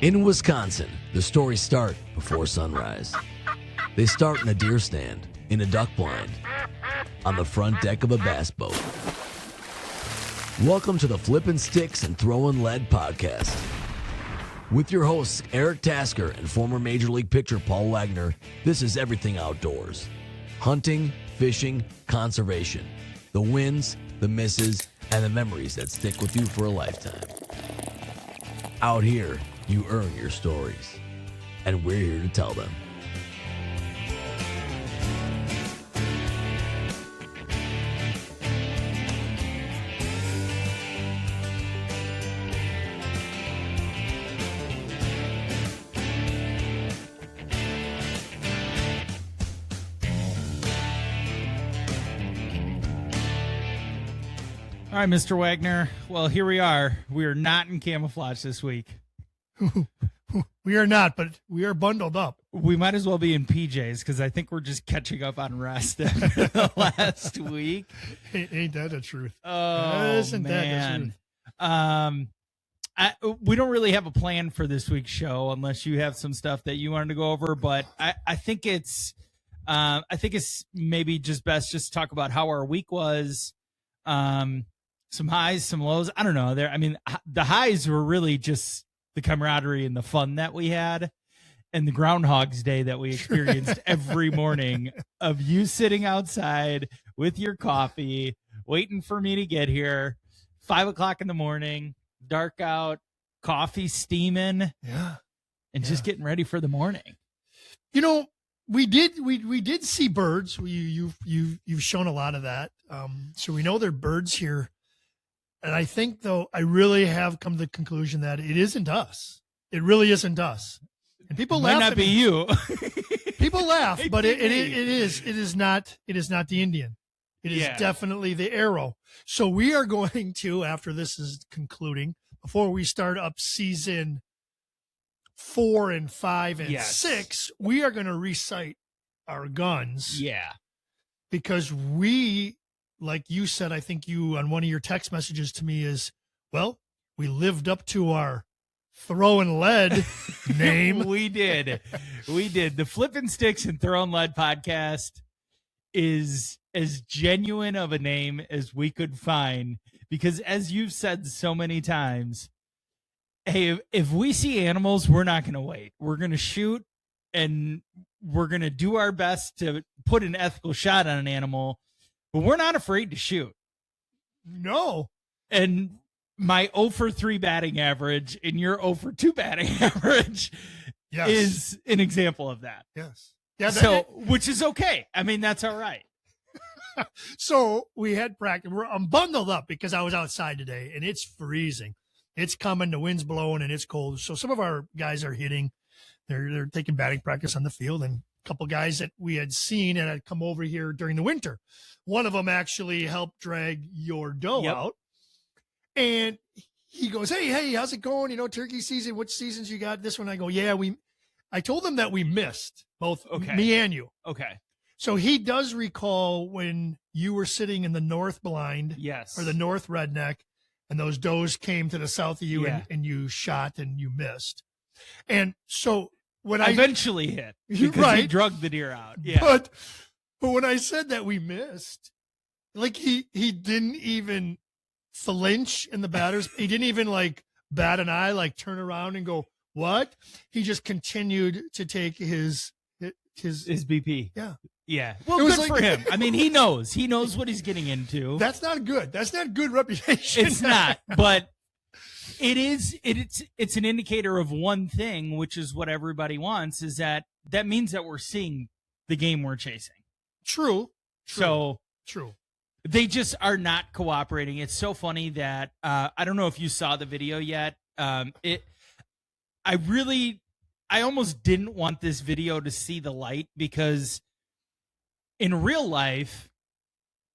In Wisconsin, the stories start before sunrise. They start in a deer stand, in a duck blind, on the front deck of a bass boat. Welcome to the Flippin' Sticks and Throwin' Lead podcast. With your hosts, Eric Tasker and former Major League pitcher Paul Wagner, this is everything outdoors. Hunting, fishing, conservation. The wins, the misses, and the memories that stick with you for a lifetime. Out here, you earn your stories, and we're here to tell them. All right, Mr. Wagner. Well, here we are. We are not in camouflage this week. We are not, but we are bundled up. We might as well be in PJs because I think we're just catching up on rest after the last week. Ain't that the truth? Oh, Isn't man. that the truth? We don't really have a plan for this week's show unless you have some stuff that you wanted to go over. But I think it's maybe just best just to talk about how our week was. Some highs, some lows. I don't know. The highs were really just the camaraderie and the fun that we had, and the Groundhog's Day that we experienced every morning of you sitting outside with your coffee, waiting for me to get here, 5 o'clock in the morning, dark out, coffee steaming, and just getting ready for the morning. You know, we did see birds. You've shown a lot of that, so we know there are birds here. And I think, though, I really have come to the conclusion that it isn't us. It really isn't us. And people laugh. Might not be you. People laugh, but it is not the Indian. It is definitely the arrow. So we are going to, after this is concluding, before we start up season 4 and 5 and 6, we are going to recite our guns. Yeah. Because we, like you said, I think you on one of your text messages to me is, well, we lived up to our Throwin' Lead name. We did. The Flippin' Sticks and Throwin' Lead podcast is as genuine of a name as we could find, because as you've said so many times, hey, if we see animals, we're not going to wait. We're going to shoot, and we're going to do our best to put an ethical shot on an animal. But we're not afraid to shoot. No. And my 0 for 3 batting average and your 0 for 2 batting average is an example of that. Yes. Yeah. Which is okay. I mean, that's all right. So we had practice. I'm bundled up because I was outside today and it's freezing. It's coming. The wind's blowing and it's cold. So some of our guys are hitting. They're taking batting practice on the field, and couple guys that we had seen and had come over here during the winter. One of them actually helped drag your doe out. And he goes, hey, how's it going? You know, turkey season, which seasons you got? This one. I go, I told him that we missed both me and you. Okay. So he does recall when you were sitting in the north blind. Yes. Or the north redneck, and those does came to the south of you and you shot and you missed. And so when I eventually hit because he drugged the deer out. Yeah. But when I said that we missed, like he didn't even flinch in the batters. He didn't even like bat an eye, like turn around and go, what? He just continued to take his BP. Yeah. Yeah. Well, good for him. I mean, he knows what he's getting into. That's not good. That's not good reputation. It's not, but it's an indicator of one thing, which is what everybody wants, is that means that we're seeing the game we're chasing. True. So true. They just are not cooperating. It's so funny that I don't know if you saw the video yet. I almost didn't want this video to see the light, because in real life,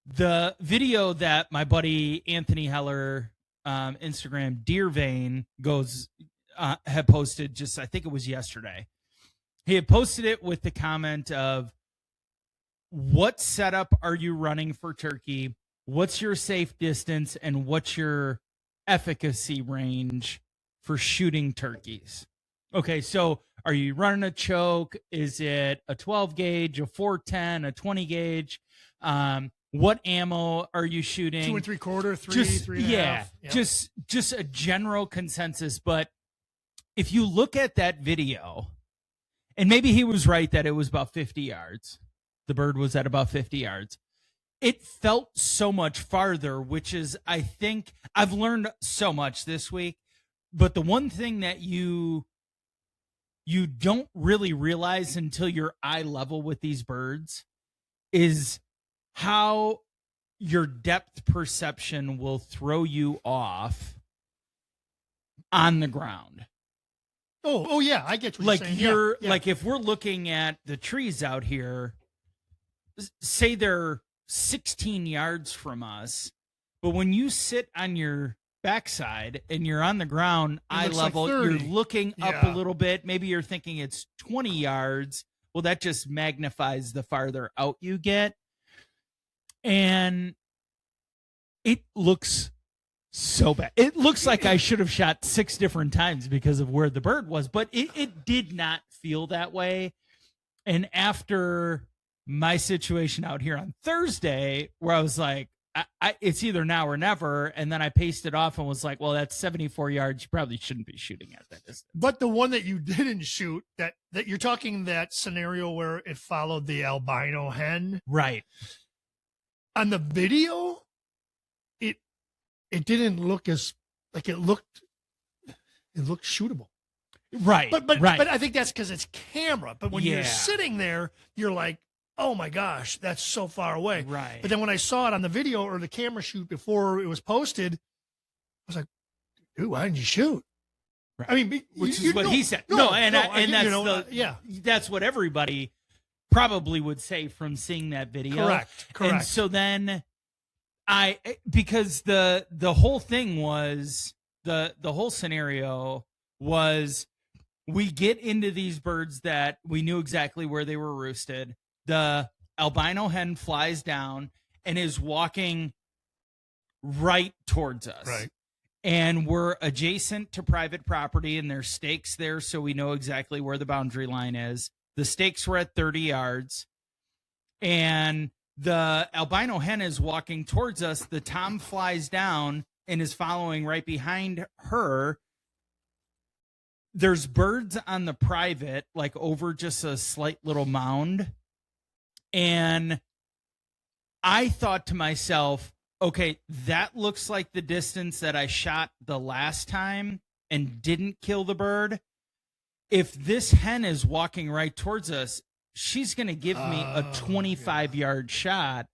the video that my buddy Anthony Heller, Instagram Deer Vein had posted just, I think it was yesterday. He had posted it with the comment of, what setup are you running for turkey? What's your safe distance, and what's your efficacy range for shooting turkeys? Okay, so are you running a choke? Is it a 12 gauge, a 410, a 20 gauge? What ammo are you shooting? 2 3/4, three, Just 3 and a yeah, half. Yep. just a general consensus. But if you look at that video, and maybe he was right that it was about 50 yards. The bird was at about 50 yards. It felt so much farther, which is, I think, I've learned so much this week. But the one thing that you don't really realize until you're eye level with these birds is how your depth perception will throw you off on the ground. Oh yeah, I get what Like you're saying. you're Yeah. like, if we're looking at the trees out here, say they're 16 yards from us, but when you sit on your backside and you're on the ground eye looks like level, 30. you're looking up Yeah. a little bit, maybe you're thinking it's 20 yards. Well, that just magnifies the farther out you get, and it looks so bad. It looks like I should have shot 6 different times because of where the bird was, but it did not feel that way. And after my situation out here on Thursday, where I was like, it's either now or never, and then I paced it off and was like, well, that's 74 yards. You probably shouldn't be shooting at that distance. But the one that you didn't shoot, that you're talking that scenario where it followed the albino hen Right. on the video, it didn't look as like it looked shootable. Right. But right. but I think that's because it's camera. But when Yeah. you're sitting there, you're like, oh my gosh, that's so far away. Right. But then when I saw it on the video or the camera shoot before it was posted, I was like, dude, why didn't you shoot? Right. I mean, Which you is what know- he said. No, and that's yeah, that's what everybody probably would say from seeing that video. correct. And so then because the whole thing was the whole scenario was, we get into these birds that we knew exactly where they were roosted. The albino hen flies down and is walking right towards us. Right. And we're adjacent to private property, and there's stakes there, so we know exactly where the boundary line is. The stakes were at 30 yards, and the albino hen is walking towards us. The tom flies down and is following right behind her. There's birds on the private, like over just a slight little mound. And I thought to myself, okay, that looks like the distance that I shot the last time and didn't kill the bird. If this hen is walking right towards us, she's going to give me a 25-yard shot.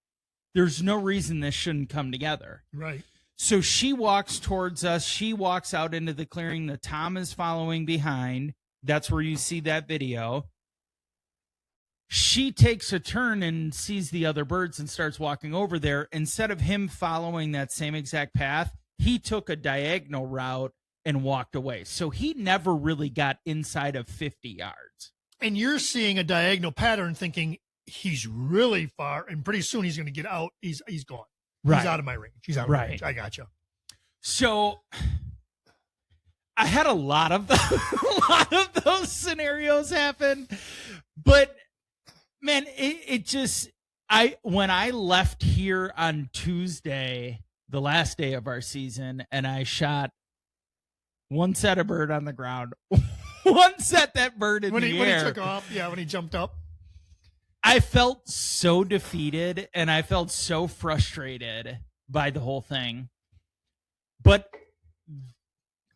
There's no reason this shouldn't come together. Right. So she walks towards us. She walks out into the clearing. The tom is following behind. That's where you see that video. She takes a turn and sees the other birds and starts walking over there. Instead of him following that same exact path, he took a diagonal route and walked away. So he never really got inside of 50 yards. And you're seeing a diagonal pattern thinking he's really far, and pretty soon he's going to get out. He's gone. Right. He's out of my range. He's out of my range. I got you. So I had a lot of those scenarios happen, but man, it just, when I left here on Tuesday, the last day of our season, and I shot one set of bird on the ground, one set that bird in the air. When he took off, when he jumped up. I felt so defeated and I felt so frustrated by the whole thing. But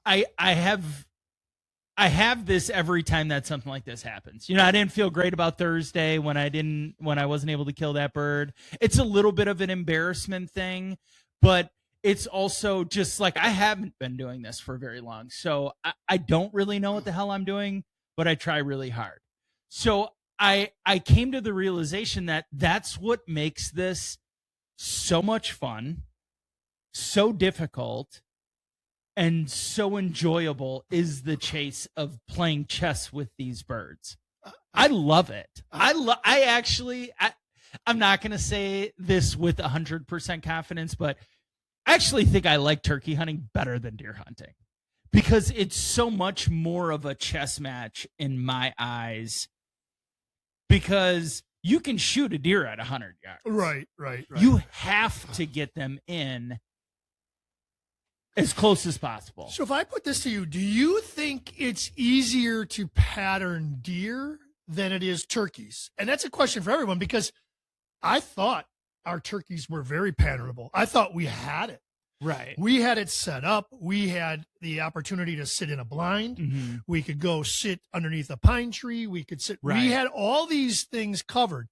I have this every time that something like this happens. You know, I didn't feel great about Thursday when I wasn't able to kill that bird. It's a little bit of an embarrassment thing, but it's also just like, I haven't been doing this for very long. So I don't really know what the hell I'm doing, but I try really hard. So I came to the realization that that's what makes this so much fun, so difficult, and so enjoyable is the chase of playing chess with these birds. I love it. I'm not going to say this with 100% confidence, but I actually think I like turkey hunting better than deer hunting, because it's so much more of a chess match in my eyes, because you can shoot a deer at 100 yards. Right. You have to get them in as close as possible. So if I put this to you, do you think it's easier to pattern deer than it is turkeys? And that's a question for everyone, because I thought our turkeys were very patternable. I thought we had it. Right. We had it set up. We had the opportunity to sit in a blind. Mm-hmm. We could go sit underneath a pine tree. We could sit. Right. We had all these things covered.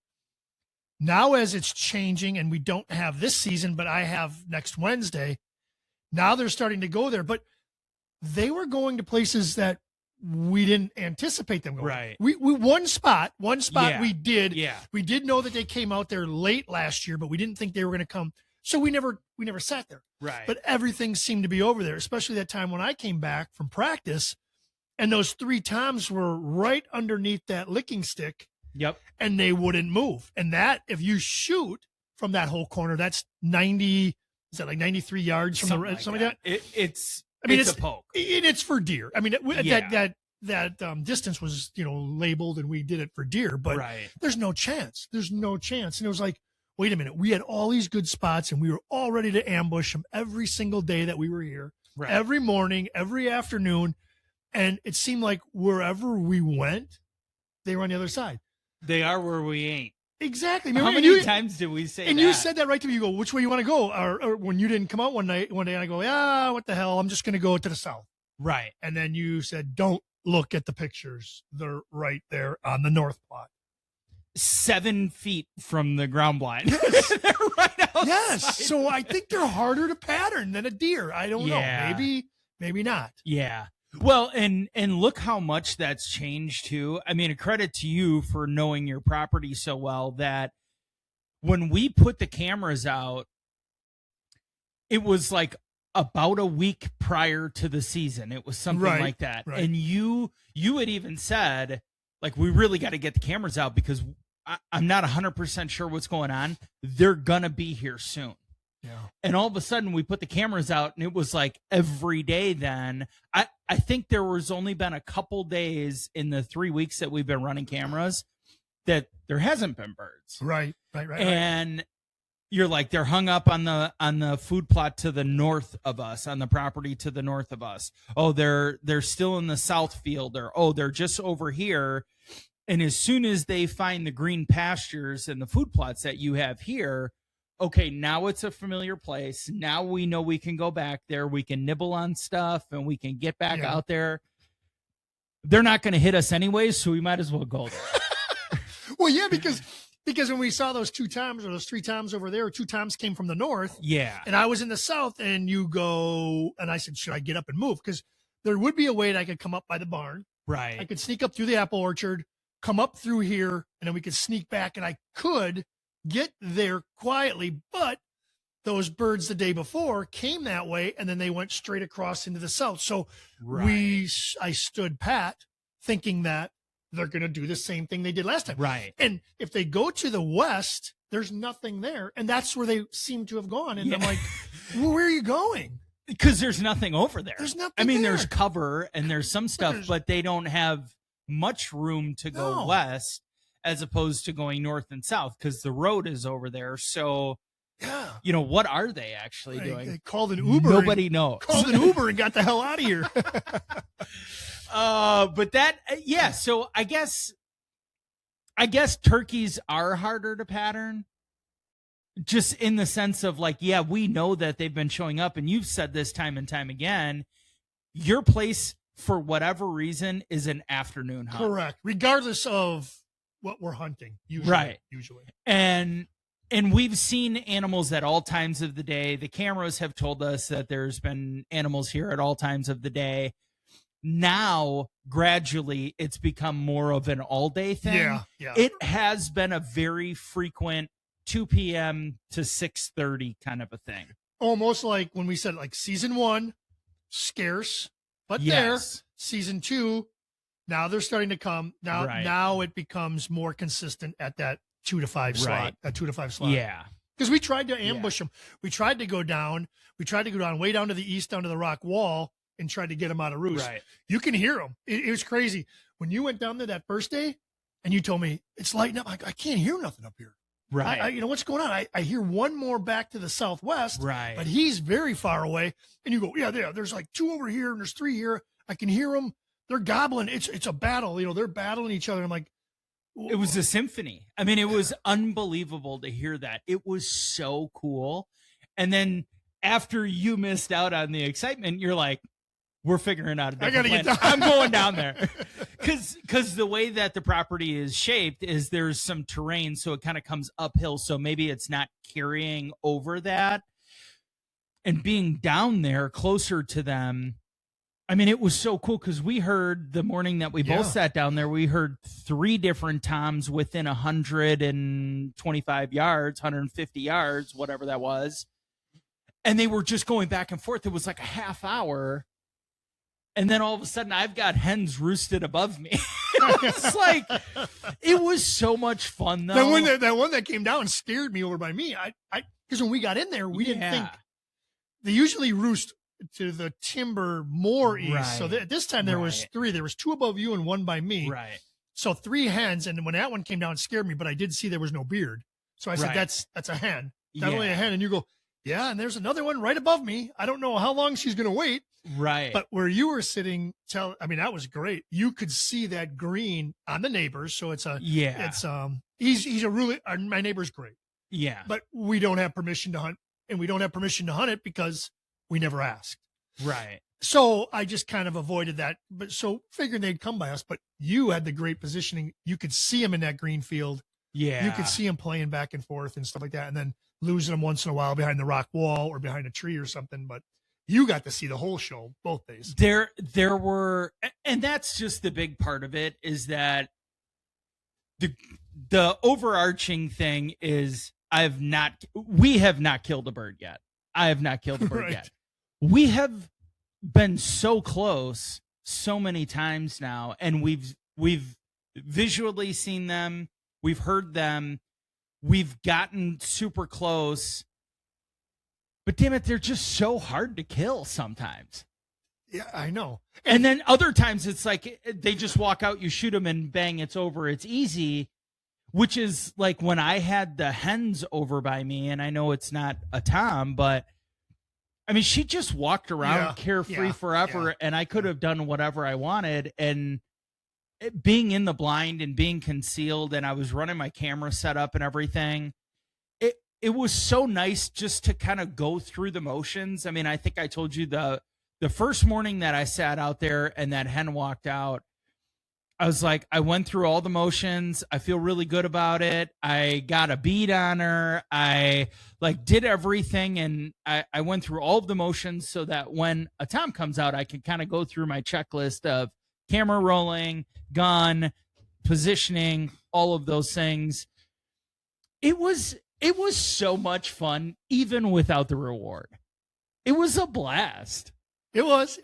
Now, as it's changing, and we don't have this season, but I have next Wednesday, now they're starting to go there. But they were going to places that we didn't anticipate them going. Right. We one spot Yeah. we did. Yeah. We did know that they came out there late last year, but we didn't think they were going to come. So we never sat there. Right. But everything seemed to be over there, especially that time when I came back from practice, and those 3 toms were right underneath that licking stick. Yep. And they wouldn't move. And that, if you shoot from that whole corner, that's 90, is that like 93 yards from something something like that? It's a poke. And it's for deer. I mean, Yeah. that distance was, labeled, and we did it for deer, but Right. there's no chance. There's no chance. And it was like, wait a minute. We had all these good spots, and we were all ready to ambush them every single day that we were here, Right. every morning, every afternoon. And it seemed like wherever we went, they were on the other side. They are where we ain't. Exactly. How many times did we say and that? you said that right to me. You go, which way you want to go? Or when you didn't come out one day, I go, what the hell? I'm just going to go to the south. Right. And then you said, don't look at the pictures. They're right there on the north plot. 7 feet from the ground blind. They're right outside. Yes. So I think they're harder to pattern than a deer. I don't Yeah. know. Maybe not. Yeah. Well, and look how much that's changed too. I mean, a credit to you for knowing your property so well that when we put the cameras out, it was like about a week prior to the season. It was something Right, like that. right. And you had even said, like, we really got to get the cameras out because I'm not 100% sure what's going on. They're going to be here soon. Yeah. And all of a sudden we put the cameras out, and it was like every day then. I think there was only been a couple days in the 3 weeks that we've been running cameras that there hasn't been birds. Right. And you're like, they're hung up on the food plot to the north of us, on the property to the north of us. Oh, they're still in the south field, or oh, they're just over here. And as soon as they find the green pastures and the food plots that you have here, okay, now it's a familiar place. Now we know we can go back there. We can nibble on stuff, and we can get back out there. They're not going to hit us anyways, so we might as well go there. Well, yeah, because when we saw those 2 toms or those 3 toms over there, 2 toms came from the north. Yeah. And I was in the south, and you go, and I said, should I get up and move? Because there would be a way that I could come up by the barn. Right. I could sneak up through the apple orchard, come up through here, and then we could sneak back, and I could get there quietly. But those birds the day before came that way, and then they went straight across into the south. So I stood pat, thinking that they're going to do the same thing they did last time. Right. And if they go to the west, there's nothing there. And that's where they seem to have gone. And I'm like, well, where are you going? Because there's nothing over there. There's nothing I mean, there. there's cover and there's some stuff, but they don't have much room to go west as opposed to going north and south because the road is over there. So, what are they actually doing? They called an Uber. Nobody knows. Called an Uber and got the hell out of here. But that, so I guess turkeys are harder to pattern. Just in the sense of like, we know that they've been showing up, and you've said this time and time again, your place for whatever reason is an afternoon hunt. Correct. Regardless of what we're hunting. Usually. Right. Usually. And we've seen animals at all times of the day. The cameras have told us that there's been animals here at all times of the day. Now, gradually, it's become more of an all-day thing. Yeah. It has been a very frequent 2 p.m. to 6:30 kind of a thing. Almost like when we said like season 1, scarce, but there. Season 2, now they're starting to come. Now it becomes more consistent at that 2 to 5 slot. That 2 to 5 slot. Yeah. Because we tried to ambush them. We tried to go down. We tried to go down way down to the east, down to the rock wall, and tried to get them out of roost. Right. You can hear them. It was crazy. When you went down there that first day and you told me it's lighting up, I can't hear nothing up here. Right. You know, what's going on? I hear one more back to the southwest, Right. but he's very far away. And you go, yeah, there's like 2 over here and there's 3 here. I can hear them. They're gobbling. It's a battle. You know, they're battling each other. I'm like, it was a symphony. I mean, it was unbelievable to hear that. It was so cool. And then after you missed out on the excitement, you're like, we're figuring out a different I gotta plan. get down. I'm going down there. Because the way that the property is shaped is there's some terrain, so it kind of comes uphill. So maybe it's not carrying over that. And being down there closer to them, I mean, it was so cool because we heard the morning that we both sat down there, we heard 3 different toms within 125 yards, 150 yards, whatever that was. And they were just going back and forth. It was like a half hour. And then all of a sudden I've got hens roosted above me. It's like, it was so much fun though. That one that came down scared me over by me. Because when we got in there, we didn't think they usually roost to the timber more east. Right. So this time there was 3. There was 2 above you and 1 by me. Right. So 3 hens. And when that one came down, it scared me, but I did see there was no beard. So I said, that's a hen. That's only a hen. And you go, yeah. And there's another one right above me. I don't know how long she's going to wait. Right. But where you were sitting, that was great. You could see that green on the neighbors. So it's he's a really, my neighbor's great. Yeah. But we don't have permission to hunt, and we don't have permission to hunt it because we never asked. Right. So I just kind of avoided that. But so figuring they'd come by us, but you had the great positioning. You could see them in that green field. Yeah. You could see them playing back and forth and stuff like that. And then losing them once in a while behind the rock wall or behind a tree or something. But you got to see the whole show both days. There were, and that's just the big part of it, is that the overarching thing is we have not killed a bird yet. I have not killed a bird yet. We have been so close so many times now, and we've visually seen them, we've heard them, we've gotten super close. But damn it, they're just so hard to kill sometimes. Yeah, I know. And then other times it's like they just walk out, you shoot them, and bang, it's over. It's easy, which is like when I had the hens over by me, and I know it's not a tom, but I mean, she just walked around carefree forever, and I could have done whatever I wanted. And being in the blind and being concealed, and I was running my camera set up and everything, it was so nice just to kind of go through the motions. I mean, I think I told you the first morning that I sat out there and that hen walked out, I was like, I went through all the motions. I feel really good about it. I got a bead on her. I did everything, and I went through all of the motions so that when a tom comes out, I can kind of go through my checklist of camera rolling, gun, positioning, all of those things. It was so much fun, even without the reward. It was a blast. It was.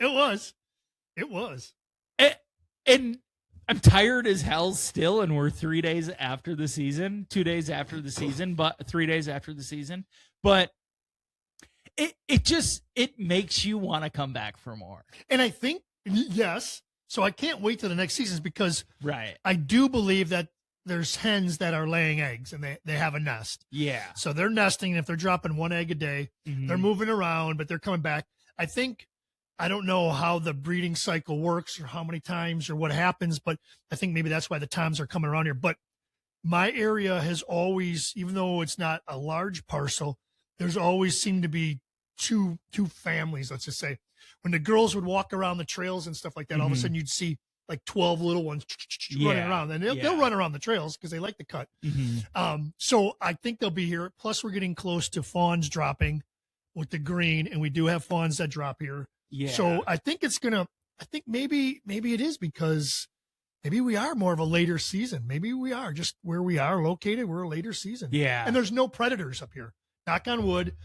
And I'm tired as hell still, and we're 3 days after the season, 2 days after the season, but 3 days after the season. But it makes you want to come back for more. And I think, yes. So I can't wait till the next seasons because right. I do believe that there's hens that are laying eggs and they have a nest. Yeah. So they're nesting, and if they're dropping 1 egg a day, they're moving around, but they're coming back. I don't know how the breeding cycle works or how many times or what happens, but I think maybe that's why the toms are coming around here. But my area has always, even though it's not a large parcel, there's always seemed to be two families, let's just say. When the girls would walk around the trails and stuff like that, all of a sudden you'd see like 12 little ones running around, and they'll run around the trails because they like to cut. So I think they'll be here. Plus we're getting close to fawns dropping with the green, and we do have fawns that drop here. Yeah. So I think maybe it is because maybe we are more of a later season. Maybe we are just where we are located. We're a later season. Yeah. And there's no predators up here. Knock on wood.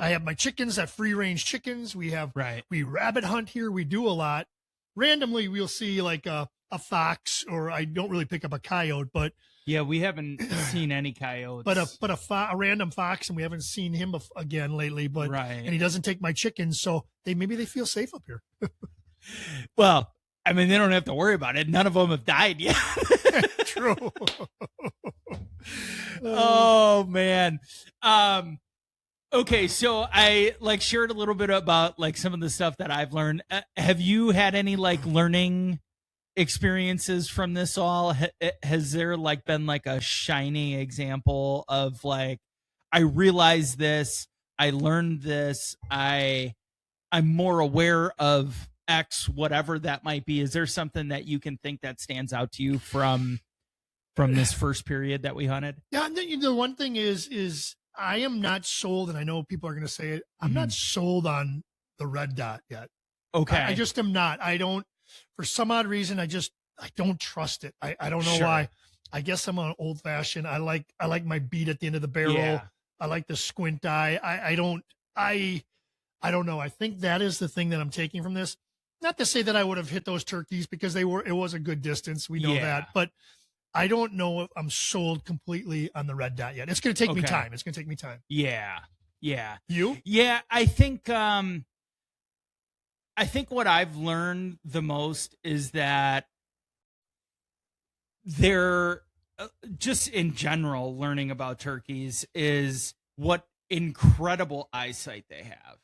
I have my chickens, that free range chickens. We rabbit hunt here. We do a lot. Randomly, we'll see like a fox, or I don't really pick up a coyote, but yeah, we haven't seen any coyotes. But a random fox, and we haven't seen him again lately. But and he doesn't take my chickens, so maybe they feel safe up here. Well, I mean, they don't have to worry about it. None of them have died yet. True. Oh man. Okay, so I like shared a little bit about like some of the stuff that I've learned. Have you had any like learning experiences from this all? Has there like been like a shining example of like, I realized this, I learned this, I'm more aware of X, whatever that might be? Is there something that you can think that stands out to you from this first period that we hunted? Yeah, and then, the one thing is I am not sold, and I know people are going to say it. I'm not sold on the red dot yet. Okay. I just am not. I don't, for some odd reason, I don't trust it. I don't know Sure. why. I guess I'm an old fashioned. I like my bead at the end of the barrel. Yeah. I like the squint eye. I don't know. I think that is the thing that I'm taking from this. Not to say that I would have hit those turkeys because it was a good distance. We know Yeah. that, but I don't know if I'm sold completely on the red dot yet. It's going to take me Okay. time. It's going to take me time. Yeah. You? Yeah, I think what I've learned the most is that they're just in general learning about turkeys is what incredible eyesight they have.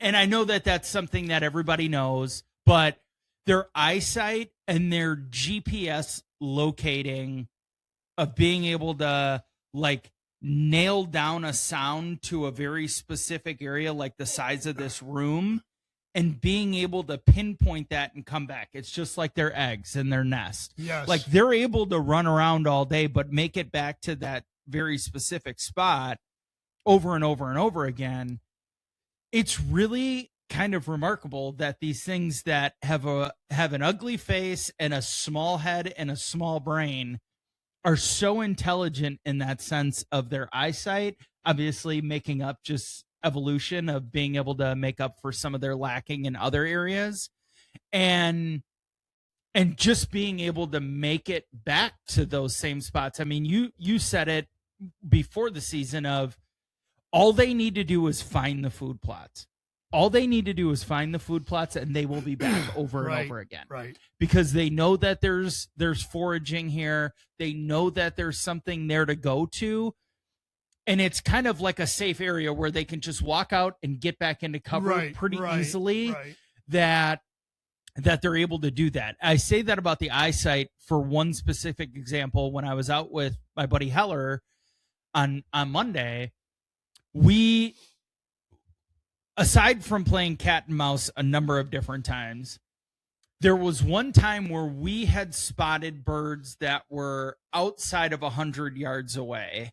And I know that that's something that everybody knows, but their eyesight and their GPS locating of being able to like nail down a sound to a very specific area, like the size of this room, and being able to pinpoint that and come back. It's just like their eggs in their nest. Yes. Like they're able to run around all day, but make it back to that very specific spot over and over and over again. It's really kind of remarkable that these things that have an ugly face and a small head and a small brain are so intelligent in that sense of their eyesight, obviously making up just evolution of being able to make up for some of their lacking in other areas, and just being able to make it back to those same spots. I mean, you said it before the season of all they need to do is find the food plots. All they need to do is find the food plots and they will be back over and over again. Right. Because they know that there's foraging here. They know that there's something there to go to. And it's kind of like a safe area where they can just walk out and get back into cover pretty easily. Right. That they're able to do that. I say that about the eyesight for one specific example. When I was out with my buddy Heller on Monday, we, aside from playing cat and mouse a number of different times, there was one time where we had spotted birds that were outside of 100 yards away.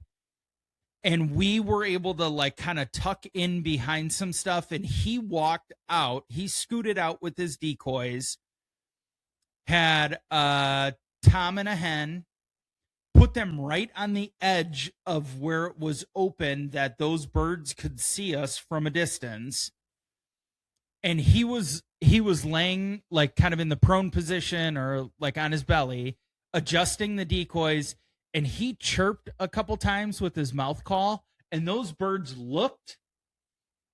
And we were able to like kind of tuck in behind some stuff. And he walked out. He scooted out with his decoys, had a tom and a hen, put them right on the edge of where it was open that those birds could see us from a distance. And he was laying like kind of in the prone position or like on his belly, adjusting the decoys. And he chirped a couple times with his mouth call, and those birds looked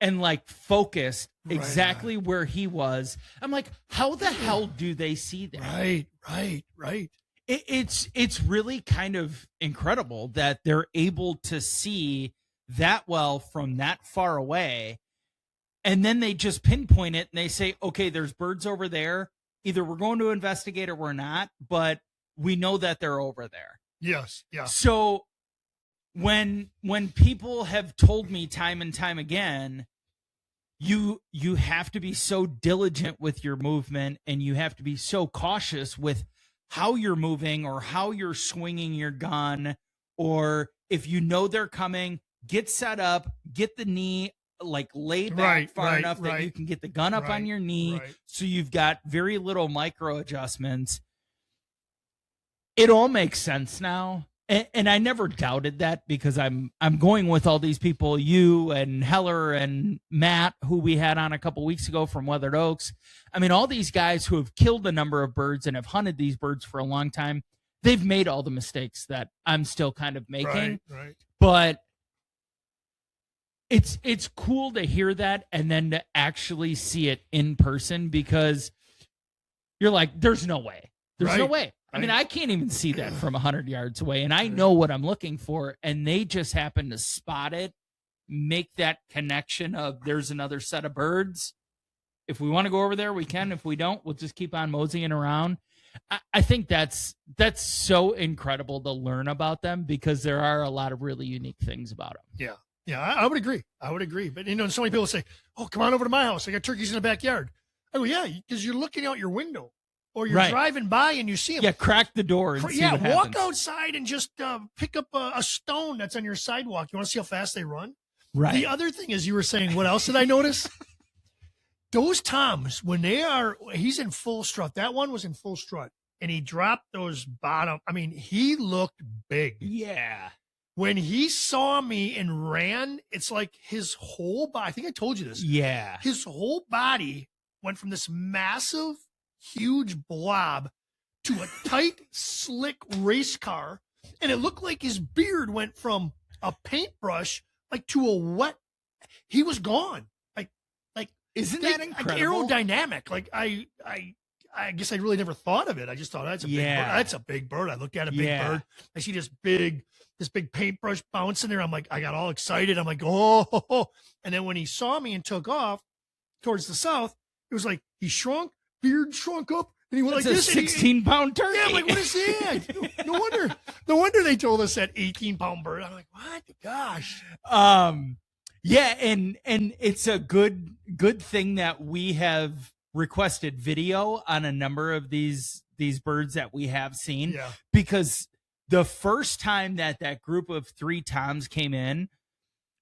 and like focused exactly where he was. I'm like, how the hell do they see that? Right. It's really kind of incredible that they're able to see that well from that far away. And then they just pinpoint it and they say, okay, there's birds over there. Either we're going to investigate or we're not, but we know that they're over there. Yes. Yeah. So when people have told me time and time again, you have to be so diligent with your movement and you have to be so cautious with how you're moving or how you're swinging your gun, or if you know they're coming, get set up, get the knee like laid back far enough that you can get the gun up on your knee. So you've got very little micro adjustments. It all makes sense now. And I never doubted that because I'm going with all these people, you and Heller and Matt, who we had on a couple weeks ago from Weathered Oaks. I mean, all these guys who have killed a number of birds and have hunted these birds for a long time, they've made all the mistakes that I'm still kind of making. Right. But it's cool to hear that and then to actually see it in person, because you're like, there's no way. There's no way. I mean, I can't even see that from 100 yards away, and I know what I'm looking for, and they just happen to spot it, make that connection of there's another set of birds. If we want to go over there, we can. If we don't, we'll just keep on moseying around. I think that's so incredible to learn about them, because there are a lot of really unique things about them. Yeah. Yeah, I would agree. I would agree. But, so many people say, oh, come on over to my house. I got turkeys in the backyard. I go, yeah, because you're looking out your window, or you're driving by and you see them. Yeah, crack the door and see what walk happens. outside and just pick up a stone that's on your sidewalk. You want to see how fast they run? Right. The other thing is, you were saying, what else did I notice? Those toms, when he's in full strut. That one was in full strut, and he dropped those bottom. I mean, he looked big. Yeah. When he saw me and ran, it's like his whole body, I think I told you this. Yeah. His whole body went from this massive, huge blob to a tight, slick race car. And it looked like his beard went from a paintbrush to a wet. He was gone. Isn't that incredible? Aerodynamic. I guess I really never thought of it. I just thought that's a big bird. That's a big bird. I looked at a big bird. I see this big paintbrush bouncing there. I'm like, I got all excited. I'm like, oh. And then when he saw me and took off towards the south, it was like he shrunk, beard shrunk up, and he went that's like this. 16-pound turkey. Yeah, I'm like, what is that? No wonder they told us that 18-pound bird. I'm like, what? Gosh. Yeah, and it's a good thing that we have requested video on a number of these birds that we have seen, because the first time that group of 3 toms came in,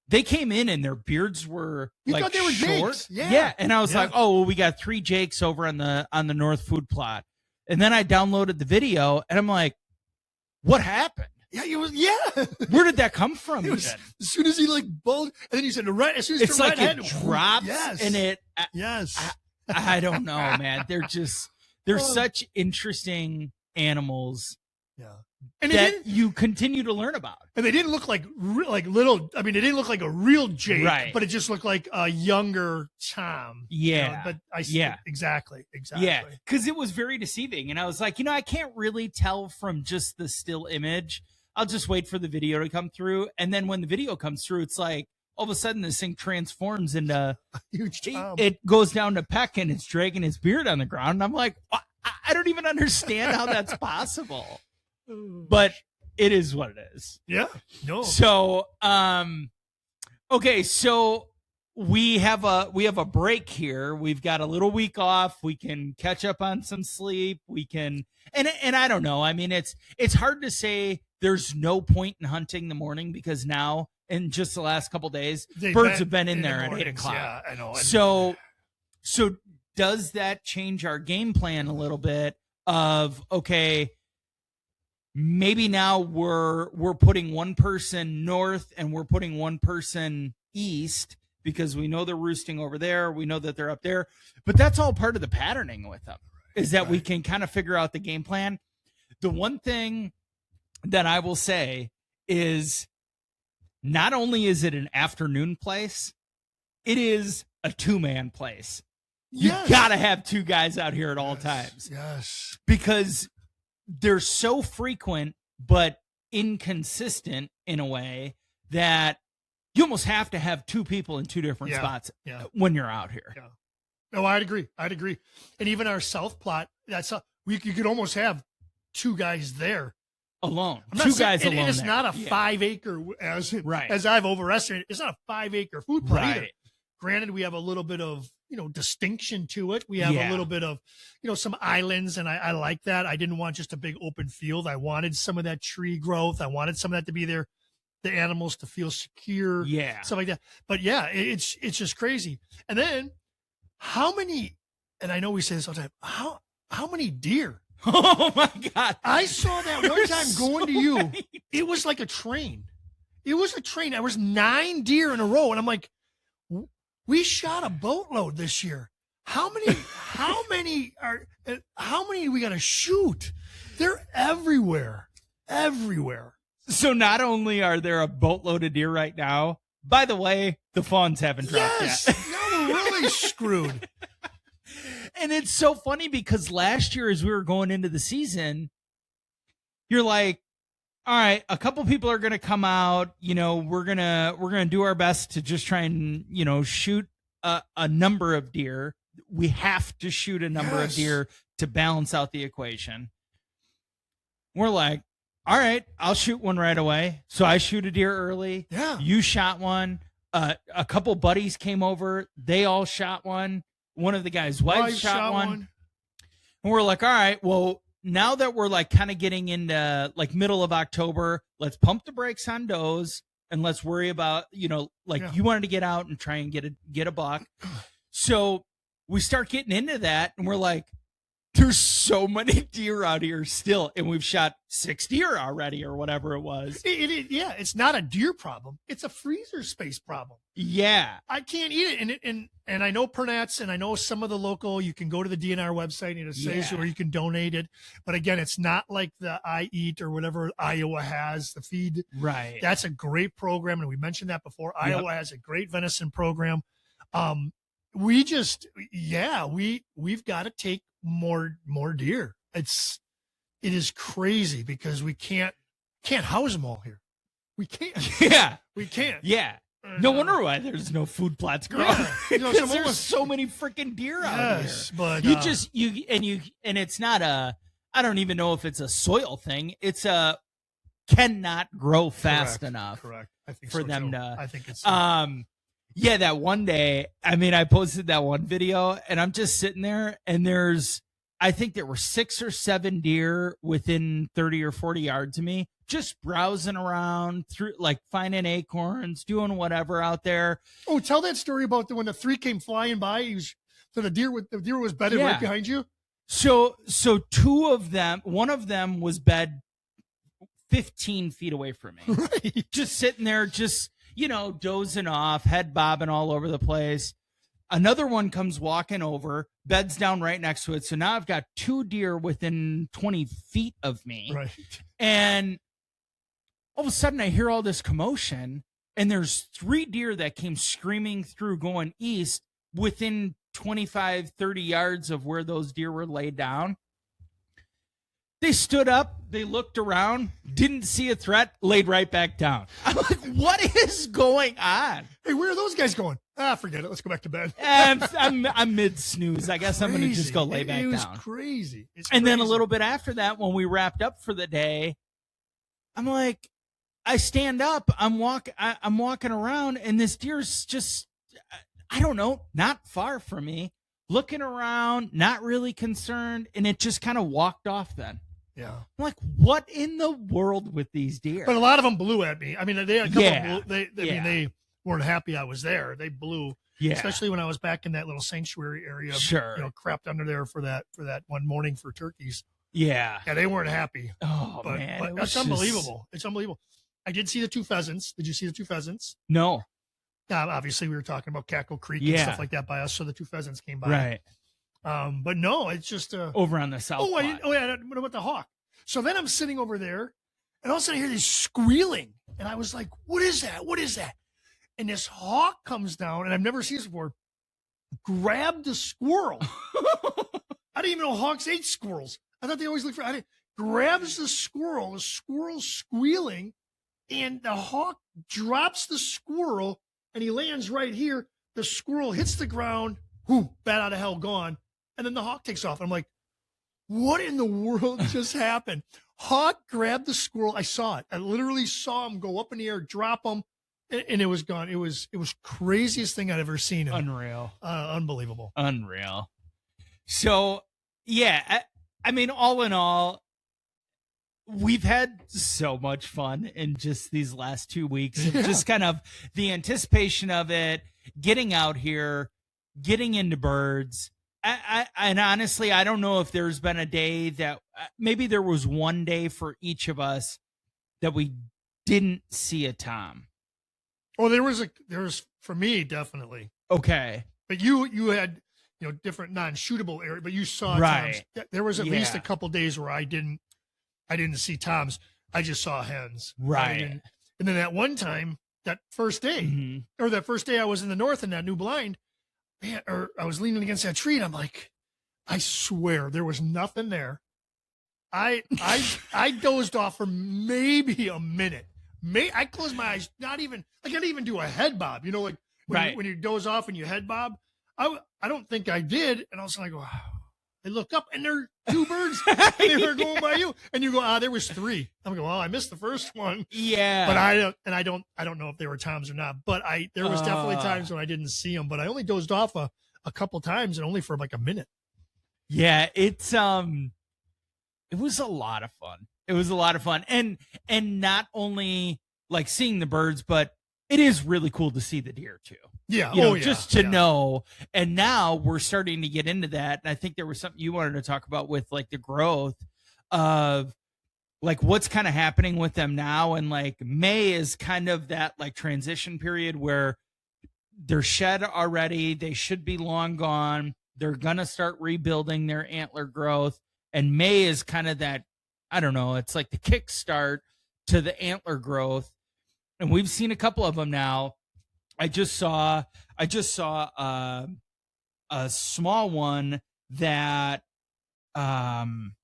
they came in and their beards were thought they were short. Jakes. Yeah, and I was like, oh, well, we got 3 Jakes over on the North Food Plot, and then I downloaded the video, and I'm like, what happened? Yeah, it was. Yeah, where did that come from? As soon as he bulged, and then you said the red. As soon as it's the like red it head drops, yes. and it. Yes. I don't know, man. They're such interesting animals. Yeah, and that you continue to learn about. And they didn't look like little. I mean, they didn't look like a real Jake, right? But it just looked like a younger Tom. Yeah, but exactly. Yeah, because it was very deceiving, and I was like, I can't really tell from just the still image. I'll just wait for the video to come through, and then when the video comes through, it's like all of a sudden this thing transforms into a huge Tom. It goes down to peck, and it's dragging his beard on the ground. And I'm like, I don't even understand how that's possible. But it is what it is. Yeah. No. So, okay. So we have a break here. We've got a little week off. We can catch up on some sleep. We can, and I don't know. I mean, it's hard to say there's no point in hunting the morning, because now in just the last couple days, birds have been in there at 8 o'clock. Yeah, I know. So does that change our game plan a little bit of, okay, maybe now we're putting one person north and we're putting one person east, because we know they're roosting over there. We know that they're up there, but that's all part of the patterning with them, is that we can kind of figure out the game plan. The one thing that I will say is, not only is it an afternoon place, it is a 2-man place. You gotta have 2 guys out here at all times. Yes. Because they're so frequent, but inconsistent in a way that you almost have to have 2 people in 2 different spots when you're out here. Yeah. No, I'd agree. And even our South Plot, you could almost have 2 guys there. Alone. I'm 2 guys alone. And it's there. not a 5 acre, as I've overestimated, it's not a 5 acre food plot either. Granted, we have a little bit of, distinction to it. We have a little bit of, some islands, and I like that. I didn't want just a big open field. I wanted some of that tree growth. I wanted some of that to be there, the animals to feel secure, stuff like that. But it's just crazy. And then how many, and I know we say this all the time, how many deer? Oh my God. I saw that one time going to you. It was like a train. There was 9 deer in a row. And I'm like, we shot a boatload this year. How many do we got to shoot? They're everywhere. So not only are there a boatload of deer right now, By the way, the fawns haven't dropped Yes, yet. now we're really screwed. And it's so funny because last year, as we were going into the season, you're like, all right, a couple people are going to come out. We're gonna do our best to just try and shoot a number of deer. We have to shoot a number of deer to balance out the equation. We're like, all right, I'll shoot one right away. So I shoot a deer early. Yeah. You shot one. A couple buddies came over. They all shot one. One of the guys' wives shot one. And we're like, all right, well, now that we're like kind of getting into like middle of October, let's pump the brakes on does and let's worry about, you wanted to get out and try and get a buck. So we start getting into that and we're like, there's so many deer out here still. And we've shot 6 deer already or whatever it was. Yeah, it's not a deer problem. It's a freezer space problem. Yeah. I can't eat it. And I know Pernat's and I know some of the local, you can go to the DNR website and it says where you can donate it. But again, it's not like the I Eat or whatever Iowa has, the feed. Right. That's a great program. And we mentioned that before. Yep. Iowa has a great venison program. We've got to take more deer. It is crazy because we can't house them all here. We can't. Yeah. We can't. Yeah. No wonder why there's no food plots growing. Yeah. There's so many freaking deer out here. But and it's not I don't even know if it's a soil thing. It's cannot grow fast enough. Correct. I think for so them too. to. I think it's. Yeah, that one day, I posted that one video and I'm just sitting there and I think there were 6 or 7 deer within 30 or 40 yards of me, just browsing around through, like finding acorns, doing whatever out there. Oh, tell that story about when the 3 came flying by. The deer was bedded right behind you. So 2 of them, one of them was bed 15 feet away from me, right. Just sitting there, just, dozing off, head bobbing all over the place. Another one comes walking over, beds down right next to it. So now I've got 2 deer within 20 feet of me. Right. And all of a sudden I hear all this commotion and there's 3 deer that came screaming through going east within 25, 30 yards of where those deer were laid down. They stood up, they looked around, didn't see a threat, laid right back down. I'm like, what is going on? Hey, where are those guys going? Forget it. Let's go back to bed. I'm mid snooze. I guess I'm going to just go lay back down. It was crazy. And then a little bit after that, when we wrapped up for the day, I'm like, I stand up, I'm walking around, and this deer's just, I don't know, not far from me, looking around, not really concerned, and it just kind of walked off then. Yeah. I'm like, what in the world with these deer? But a lot of them blew at me. I mean, they had a couple they weren't happy I was there. They blew. Yeah. Especially when I was back in that little sanctuary area. Sure. Crapped under there for that one morning for turkeys. Yeah. Yeah, they weren't happy. Oh, man. But that's unbelievable. It's unbelievable. I did see the 2 pheasants. Did you see the 2 pheasants? No. Obviously, we were talking about Cackle Creek and stuff like that by us, so the 2 pheasants came by. Right. But no, it's just over on the south. What about the hawk? So then I'm sitting over there, and all of a sudden I hear this squealing, and I was like, "What is that? What is that?" And this hawk comes down, and I've never seen this before. Grabbed the squirrel. I didn't even know hawks ate squirrels. I thought they always look for. Grabs the squirrel's squealing, and the hawk drops the squirrel, and he lands right here. The squirrel hits the ground. Whoo, bat out of hell, gone. And then the hawk takes off. I'm like, what in the world just happened? Hawk grabbed the squirrel. I saw it. I literally saw him go up in the air, drop him, and it was gone. It was craziest thing I'd ever seen. Unreal. Unbelievable. Unreal. So, yeah, I mean, all in all, we've had so much fun in just these last 2 weeks. Yeah. Just kind of the anticipation of it, getting out here, getting into birds. And honestly, I don't know if there's been a day that maybe there was one day for each of us that we didn't see a tom. Oh, there was for me, definitely. Okay. But you had, different non-shootable area, but you saw right. toms. There was at least a couple days where I didn't see toms. I just saw hens. Right. And then that one time, that first day, or that first day I was in the north in that new blind, man, or I was leaning against that tree and I'm like, I swear there was nothing there. I dozed off for maybe a minute. I closed my eyes, not even, like I didn't even do a head bob, you know, like when you doze off and you head bob. I don't think I did. And all of a sudden I go, wow. I look up and there are two birds and they were going by you. And you go, there was three. I'm going, well, I missed the first one. Yeah. But I don't know if they were toms or not, but there was definitely times when I didn't see them, but I only dozed off a couple times and only for like a minute. Yeah. It was a lot of fun. It was a lot of fun. And not only like seeing the birds, but it is really cool to see the deer too. Yeah. Just to know. And now we're starting to get into that. And I think there was something you wanted to talk about with like the growth of like what's kind of happening with them now. And like May is kind of that like transition period where they're shed already. They should be long gone. They're going to start rebuilding their antler growth. And May is kind of that, I don't know, it's like the kickstart to the antler growth. And we've seen a couple of them now. I just saw a small one that I'm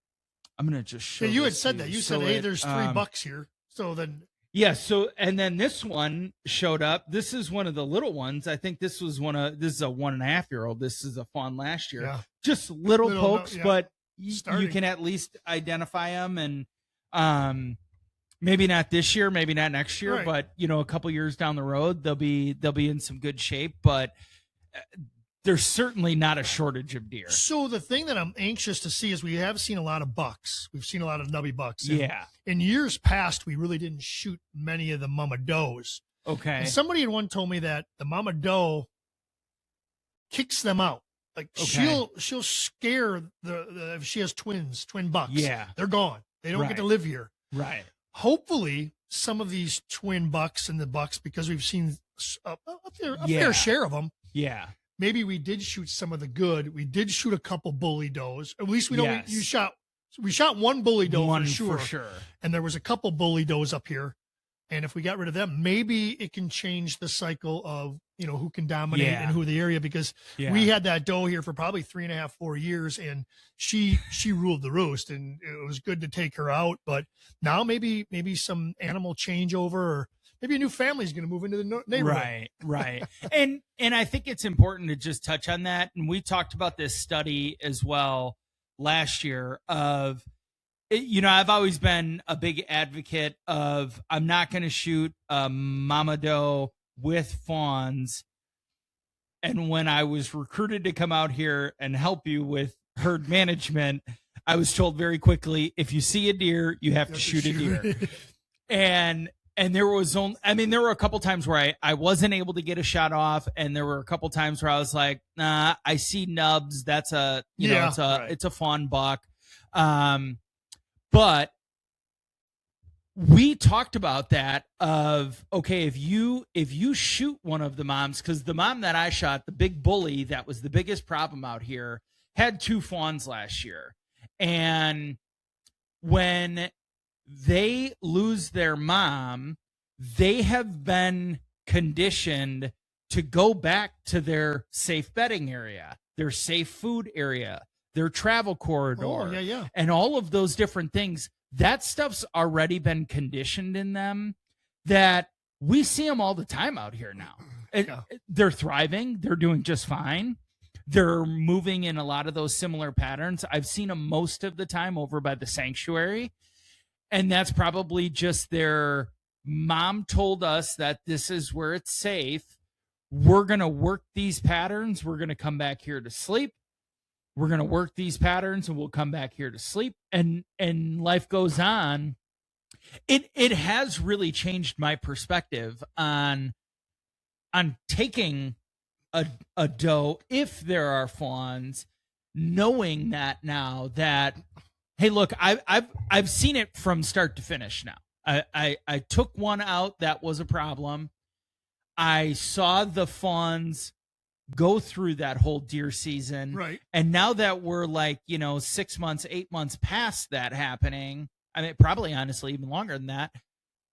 gonna just show. Yeah, you had said that. You said, "Hey, there's $3 here." So then, yeah. So and then this one showed up. This is one of the little ones. I think this is a 1.5-year-old. This is a fawn last year. Yeah. Just little pokes, yeah. but you can at least identify them and maybe not this year, maybe not next year, right. But a couple years down the road, they'll be in some good shape. But there's certainly not a shortage of deer. So the thing that I'm anxious to see is we have seen a lot of bucks. We've seen a lot of nubby bucks. And yeah. In years past, we really didn't shoot many of the mama does. Okay. And somebody had one told me that the mama doe kicks them out. Like she'll scare the if she has twin bucks. Yeah. They're gone. They don't get to live here. Right. Hopefully some of these twin bucks and the bucks, because we've seen a fair share of them. Yeah. Maybe we did shoot some of the good. We did shoot a couple bully does. At least we know we shot one bully doe for sure. And there was a couple bully does up here. And if we got rid of them, maybe it can change the cycle of, who can dominate and who the area, because we had that doe here for probably 3.5, 4 years, and she ruled the roost, and it was good to take her out. But now maybe some animal changeover, or maybe a new family is going to move into the neighborhood. Right. and I think it's important to just touch on that. And we talked about this study as well last year of, I've always been a big advocate of I'm not going to shoot a mama doe with fawns. And when I was recruited to come out here and help you with herd management, I was told very quickly, if you see a deer, you have to shoot a deer. And there was there were a couple times where I wasn't able to get a shot off, and there were a couple times where I was like, nah, I see nubs. That's it's a fawn buck. But we talked about that of, okay, if you shoot one of the moms, because the mom that I shot, the big bully that was the biggest problem out here, had 2 fawns last year. And when they lose their mom, they have been conditioned to go back to their safe bedding area, their safe food area, their travel corridor, and all of those different things. That stuff's already been conditioned in them, that we see them all the time out here now. They're thriving. They're doing just fine. They're moving in a lot of those similar patterns. I've seen them most of the time over by the sanctuary. And that's probably just their mom told us that this is where it's safe. We're going to work these patterns. We're going to come back here to sleep. We're going to work these patterns and we'll come back here to sleep, and life goes on. It has really changed my perspective on taking a doe if there are fawns, knowing that now that, hey, look, I've seen it from start to finish now. I took one out that was a problem. I saw the fawns go through that whole deer season. Right. And now that we're 6 months, 8 months past that happening, I mean, probably honestly even longer than that,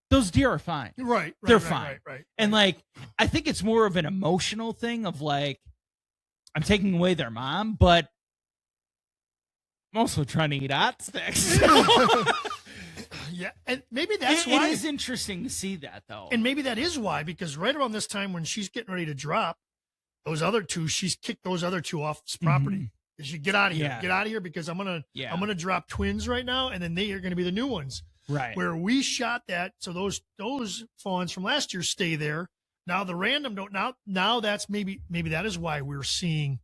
those deer are fine. Right. They're fine. Right. And like, I think it's more of an emotional thing of like, I'm taking away their mom, but I'm also trying to eat hot sticks. Yeah, and maybe that's why. It is interesting to see that, though. And maybe that is why, because right around this time when she's getting ready to drop those other two, she's kicked those other two off his property. She get out of here, get out of here, because I'm gonna drop twins right now, and then they are gonna be the new ones. Right. Where we shot that, so those fawns from last year stay there. Now the random don't. Now that's maybe that is why we're seeing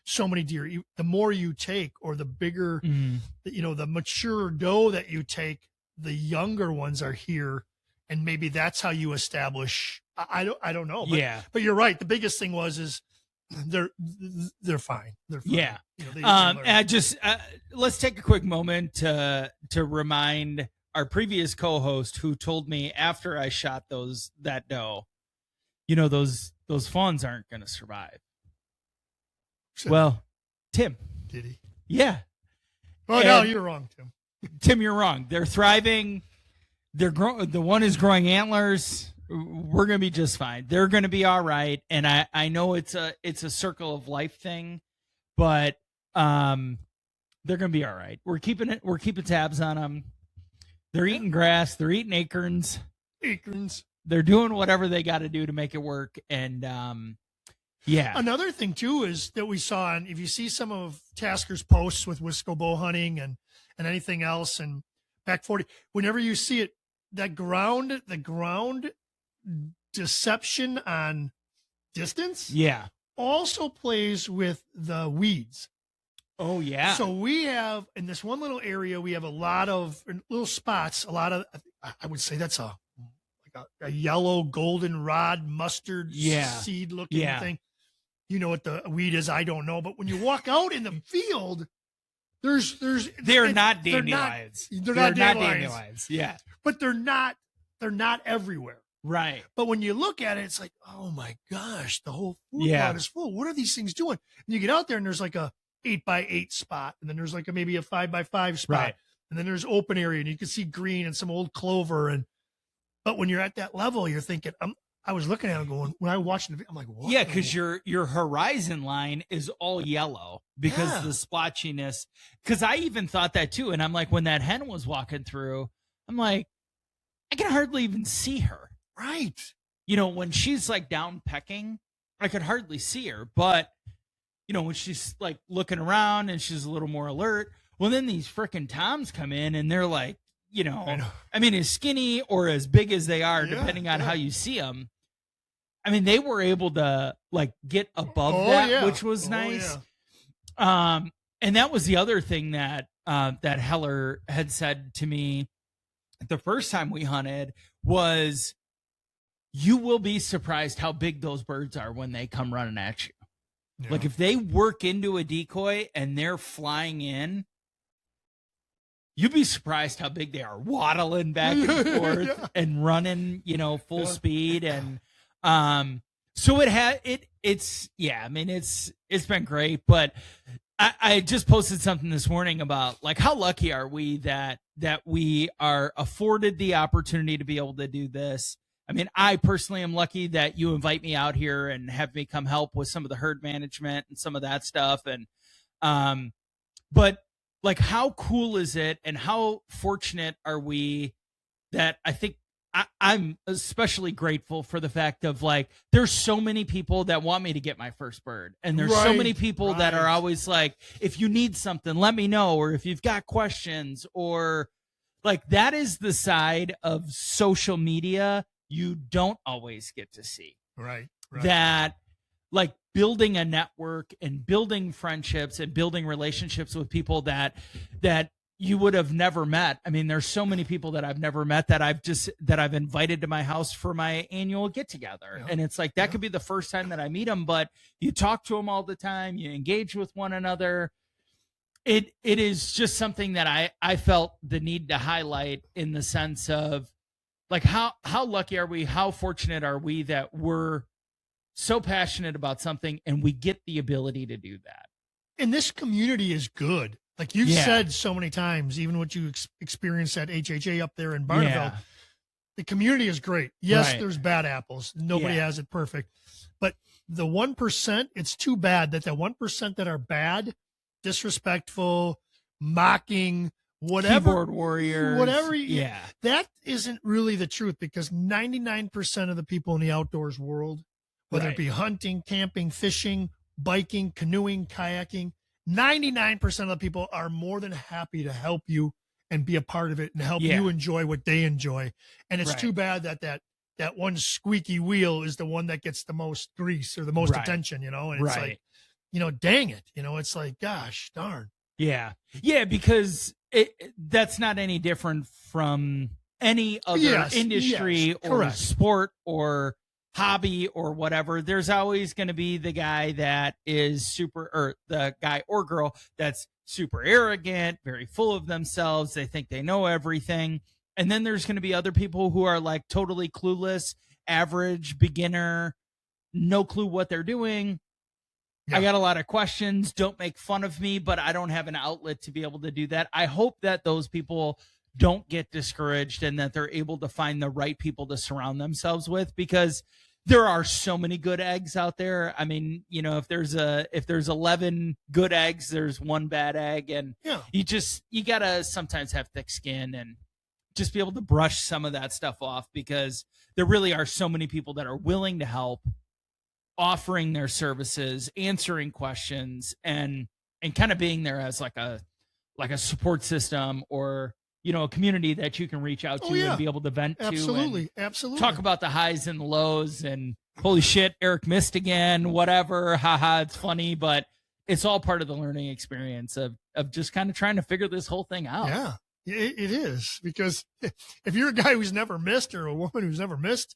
so many deer. The more you take, or the bigger, the mature doe that you take, the younger ones are here, and maybe that's how you establish. I don't know. But, but you're right. The biggest thing is they're fine. They're fine. Yeah. And Let's take a quick moment to remind our previous co-host who told me after I shot that doe, those fawns aren't going to survive. Well, Tim. Did he? Yeah. Oh, no, you're wrong, Tim. Tim, you're wrong. They're thriving. The one is growing antlers. We're going to be just fine. They're going to be all right. And I know it's a circle of life thing, but they're going to be all right. We're keeping tabs on them. They're eating grass. They're eating acorns. They're doing whatever they got to do to make it work. And yeah. Another thing too is that we saw, and if you see some of Tasker's posts with Wisco bow hunting and anything else, and back 40, whenever you see it, the ground deception on distance, also plays with the weeds. Oh yeah. So we have in this one little area, we have a lot of little spots. A lot of, I would say that's a yellow goldenrod mustard seed looking thing. You know what the weed is? I don't know. But when you walk out in the field, they're not dandelions. They're not dandelions. Yeah. But they're not everywhere. Right. But when you look at it, it's like, oh my gosh, the whole food plot is full. What are these things doing? And you get out there and there's like a 8x8 spot, and then there's like maybe a 5x5 spot, right. And then there's open area, and you can see green and some old clover. But when you're at that level, you're thinking, I was looking at it going, when I watched it, I'm like, what? Yeah, because your horizon line is all yellow because of the splotchiness. Because I even thought that too. And I'm like, when that hen was walking through, I'm like, I can hardly even see her. Right. When she's like down pecking, I could hardly see her. But, when she's like looking around and she's a little more alert, well, then these frickin' toms come in and they're like, I mean, as skinny or as big as they are, depending on how you see them. I mean, they were able to like get above that, which was nice. Yeah. And that was the other thing that Heller had said to me the first time we hunted was, you will be surprised how big those birds are when they come running at you. Yeah. Like if they work into a decoy and they're flying in, you'd be surprised how big they are, waddling back and forth and running, full speed. And so it's been great. But I just posted something this morning about like how lucky are we that we are afforded the opportunity to be able to do this. I mean, I personally am lucky that you invite me out here and have me come help with some of the herd management and some of that stuff. And but like, how cool is it, and how fortunate are we that I think I'm especially grateful for the fact of like, there's so many people that want me to get my first bird. And there's so many people that are always like, if you need something, let me know. Or if you've got questions, or like, that is the side of social media you don't always get to see. Right. That like building a network and building friendships and building relationships with people that you would have never met. I mean, there's so many people that I've never met that I've invited to my house for my annual get together. Yeah. And it's like, that could be the first time that I meet them, but you talk to them all the time. You engage with one another. It is just something that I felt the need to highlight, in the sense of like, how lucky are we? How fortunate are we that we're so passionate about something and we get the ability to do that. And this community is good. Like you've said so many times, even what you experienced at HHA up there in Barneville, the community is great. Yes, Right. there's bad apples. Nobody has it perfect. But the 1%, it's too bad that the 1% that are bad, disrespectful, mocking, whatever, Keyboard warriors. whatever. Yeah. That isn't really the truth, because 99% of the people in the outdoors world, whether Right. it be hunting, camping, fishing, biking, canoeing, kayaking, 99% of the people are more than happy to help you and be a part of it and help Yeah. you enjoy what they enjoy. And it's Right. too bad that one squeaky wheel is the one that gets the most grease or the most Right. attention, and it's Right. like, dang it. It's like, gosh darn. Yeah. Yeah, because that's not any different from any other Yes, industry yes, or correct. sport or hobby or whatever. There's always going to be the guy that is or the guy or girl that's super arrogant, very full of themselves. They think they know everything. And then there's going to be other people who are like totally clueless, average, beginner, no clue what they're doing. Yeah. I got a lot of questions. Don't make fun of me, but I don't have an outlet to be able to do that. I hope that those people don't get discouraged and that they're able to find the right people to surround themselves with, because there are so many good eggs out there. I mean, if there's 11 good eggs, there's one bad egg, and Yeah. you got to sometimes have thick skin and just be able to brush some of that stuff off, because there really are so many people that are willing to help, offering their services, answering questions, and kind of being there as like a support system, or a community that you can reach out to and be able to vent to. Absolutely. And Absolutely. talk about the highs and the lows, and holy shit, Eric missed again, whatever. Haha, it's funny, but it's all part of the learning experience of just kind of trying to figure this whole thing out. Yeah, it is, because if you're a guy who's never missed or a woman who's never missed,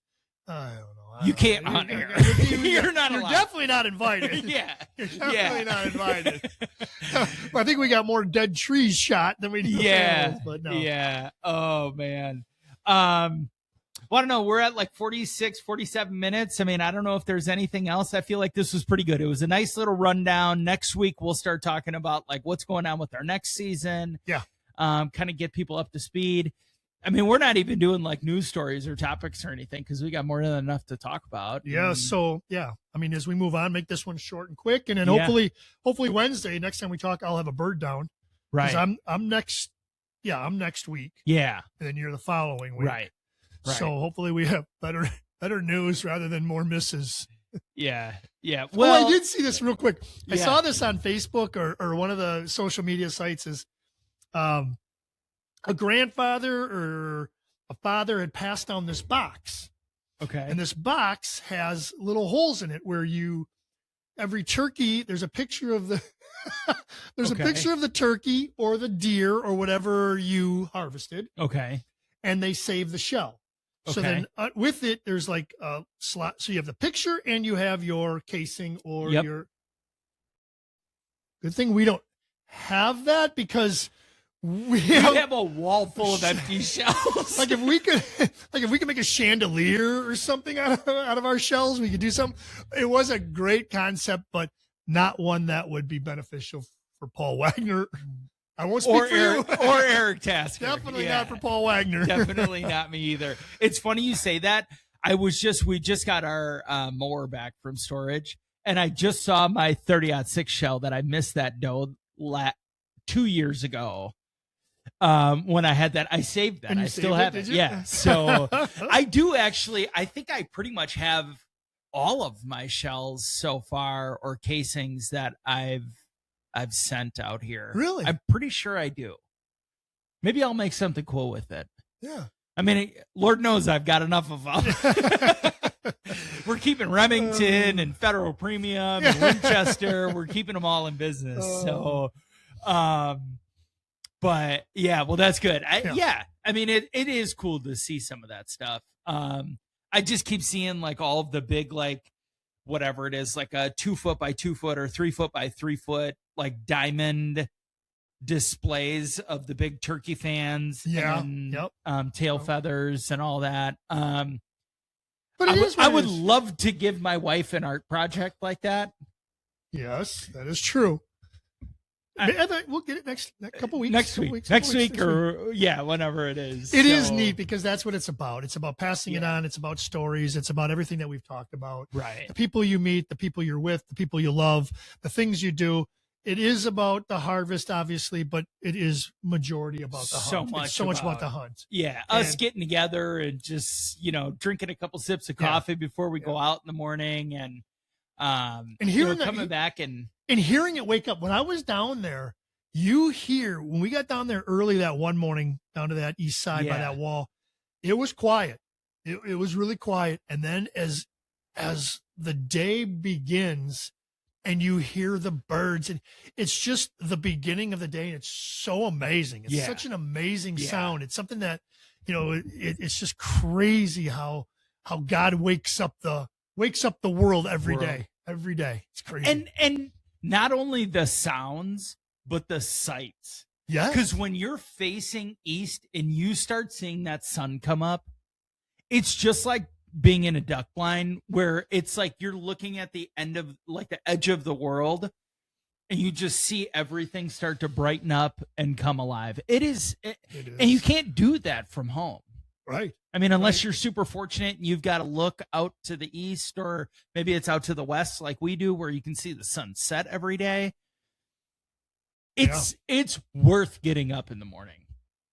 I don't know. You can't on air. You're not You're allowed. definitely not invited. Yeah. You're definitely Yeah. not invited. I think we got more dead trees shot than we do Yeah. animals, but no. Yeah. Oh man. Well, I don't know. We're at like 46, 47 minutes. I mean, I don't know if there's anything else. I feel like this was pretty good. It was a nice little rundown. Next week, we'll start talking about like what's going on with our next season. Yeah. Kind of get people up to speed. I mean, we're not even doing like news stories or topics or anything, because we got more than enough to talk about. Yeah. And- So yeah, I mean, as we move on, make this one short and quick, and then Yeah. hopefully Wednesday, next time we talk, I'll have a bird down. 'Cause right. I'm next. Yeah, I'm next week, Yeah. and then you're the following week. Right. Right. So hopefully we have better news rather than more misses. Yeah. Yeah. Well, I did see this real quick. I Yeah. saw this on Facebook or one of the social media sites. Is a grandfather or a father had passed down this box, Okay. and this box has little holes in it where every turkey, there's a picture of the there's Okay. a picture of the turkey or the deer or whatever you harvested, Okay. and they save the shell. So Okay. then with it, there's like a slot. So you have the picture and you have your casing or Yep. your. Good thing we don't have that, because we have a wall full of empty shells. like if we could make a chandelier or something out of our shells, we could do something. It was a great concept, but not one that would be beneficial for Paul Wagner. I won't speak or for Eric, you. or Eric Tasker. Definitely Yeah. not for Paul Wagner. Definitely not me either. It's funny you say that. We just got our mower back from storage, and I just saw my 30-06 shell that I missed that doe 2 years ago. When I had that, I saved that. And you I still saved it, have it. did you? Yeah. So I do actually. I think I pretty much have all of my shells so far, or casings that I've sent out here. Really? I'm pretty sure I do. Maybe I'll make something cool with it. Yeah. I mean, Lord knows I've got enough of them. We're keeping Remington and Federal Premium and Winchester. We're keeping them all in business. So, but yeah, well, that's good. I mean, it is cool to see some of that stuff. I just keep seeing like all of the big, like whatever it is, like a 2 foot by 2 foot or 3 foot by 3 foot, like diamond displays of the big turkey fans. Yeah. And, Yep. tail feathers and all that. But I would love to give my wife an art project like that. Yes, that is true. We'll get it next couple weeks. Next week, or whenever it is. It is neat because that's what it's about. It's about passing it on. It's about stories. It's about everything that we've talked about. Right. The people you meet, the people you're with, the people you love, the things you do. It is about the harvest, obviously, but it is majority about the hunt. It's so much about the hunt. Yeah, us getting together and just drinking a couple sips of coffee before we go out in the morning, and hearing coming back and hearing it wake up. When I was down there, when we got down there early that one morning, down to that east side by that wall, it was quiet. It was really quiet. And then as the day begins and you hear the birds, and it's just the beginning of the day, and it's so amazing. It's such an amazing sound. It's something that, it's just crazy how God wakes up the world every day. Every day. It's crazy. And not only the sounds, but the sights. Yeah. Because when you're facing east and you start seeing that sun come up, it's just like being in a duck blind, where it's like you're looking at the end of, like, the edge of the world, and you just see everything start to brighten up and come alive. It is. And you can't do that from home. Right. I mean, unless you're super fortunate and you've got to look out to the east, or maybe it's out to the west like we do, where you can see the sun set every day. It's worth getting up in the morning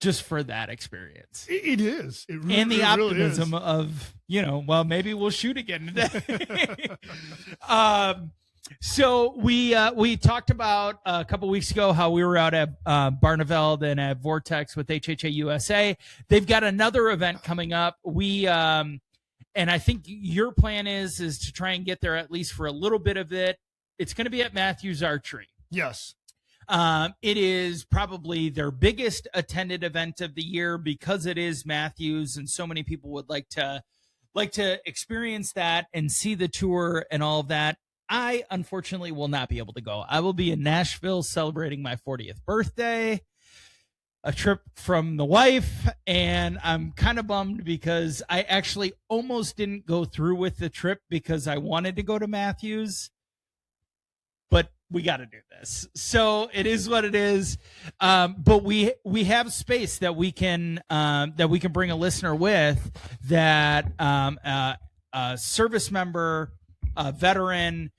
just for that experience. It is. It really, and the optimism really of, maybe we'll shoot again today. So we talked about a couple weeks ago how we were out at Barneveld and at Vortex with HHA USA. They've got another event coming up. And I think your plan is to try and get there at least for a little bit of it. It's going to be at Matthews Archery. Yes. It is probably their biggest attended event of the year because it is Matthews, and so many people would like to experience that and see the tour and all of that. I unfortunately will not be able to go. I will be in Nashville celebrating my 40th birthday, a trip from the wife, and I'm kind of bummed because I actually almost didn't go through with the trip because I wanted to go to Matthews, but we got to do this. So it is what it is. But we have space that we can bring a listener with, that a service member, a veteran,